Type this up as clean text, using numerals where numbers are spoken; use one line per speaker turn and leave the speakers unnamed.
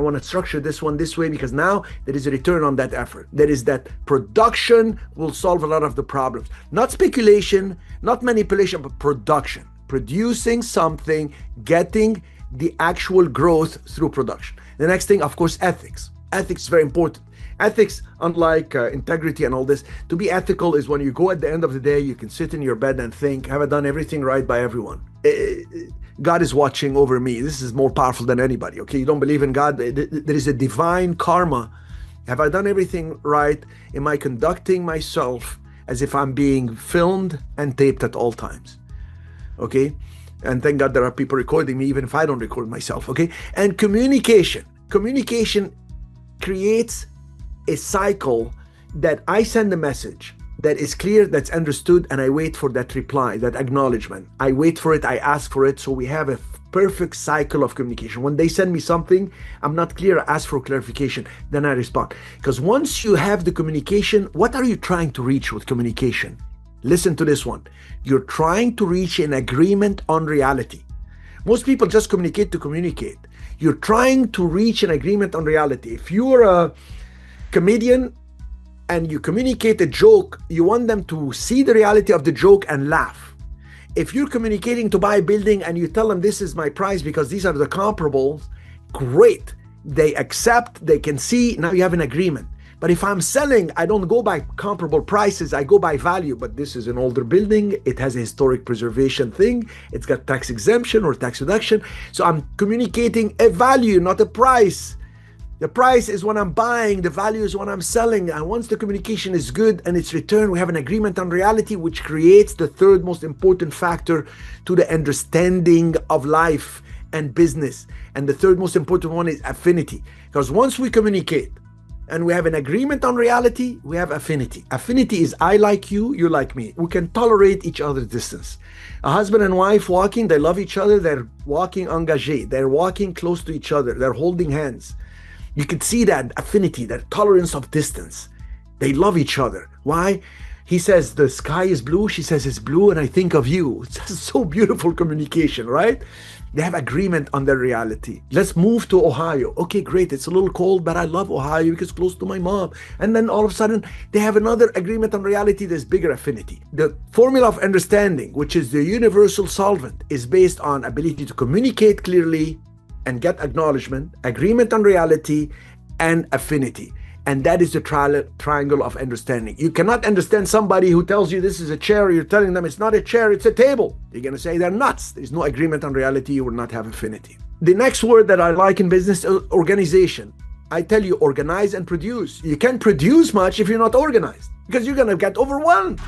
want to structure this one this way because now there is a return on that effort. There is that production will solve a lot of the problems. Not speculation, not manipulation, but production. Producing something, getting the actual growth through production. The next thing, of course, ethics. Ethics is very important. Ethics, unlike integrity and all this, to be ethical is when you go at the end of the day, you can sit in your bed and think, have I done everything right by everyone? God is watching over me. This is more powerful than anybody, okay? You don't believe in God? There is a divine karma. Have I done everything right? Am I conducting myself as if I'm being filmed and taped at all times? Okay? And thank God there are people recording me even if I don't record myself, okay? And communication. Communication creates a cycle that I send a message that is clear, that's understood, and I wait for that reply, that acknowledgement. I wait for it, I ask for it, so we have a perfect cycle of communication. When they send me something, I'm not clear, I ask for clarification, then I respond. Because once you have the communication, what are you trying to reach with communication? Listen to this one. You're trying to reach an agreement on reality. Most people just communicate to communicate. You're trying to reach an agreement on reality. If you're a comedian and you communicate a joke, you want them to see the reality of the joke and laugh. If you're communicating to buy a building and you tell them this is my price because these are the comparables, great. They accept, they can see, now you have an agreement. But if I'm selling, I don't go by comparable prices, I go by value. But this is an older building, it has a historic preservation thing, it's got tax exemption or tax reduction. So I'm communicating a value, not a price. The price is when I'm buying, the value is when I'm selling. And once the communication is good and it's returned, we have an agreement on reality, which creates the third most important factor to the understanding of life and business. And the third most important one is affinity. Because once we communicate and we have an agreement on reality, we have affinity. Affinity is I like you, you like me. We can tolerate each other's distance. A husband and wife walking, they love each other, they're walking engagé, they're walking close to each other, they're holding hands. You can see that affinity, that tolerance of distance. They love each other. Why? He says the sky is blue, she says it's blue, and I think of you. It's so beautiful communication, right? They have agreement on their reality. Let's move to Ohio. Okay, great. It's a little cold, but I love Ohio because it's close to my mom. And then all of a sudden, they have another agreement on reality. There's bigger affinity. The formula of understanding, which is the universal solvent, is based on ability to communicate clearly and get acknowledgement, agreement on reality, and affinity. And that is the triangle of understanding. You cannot understand somebody who tells you this is a chair, you're telling them it's not a chair, it's a table. You're gonna say they're nuts. There's no agreement on reality, you will not have affinity. The next word that I like in business is organization. I tell you, organize and produce. You can't produce much if you're not organized because you're gonna get overwhelmed.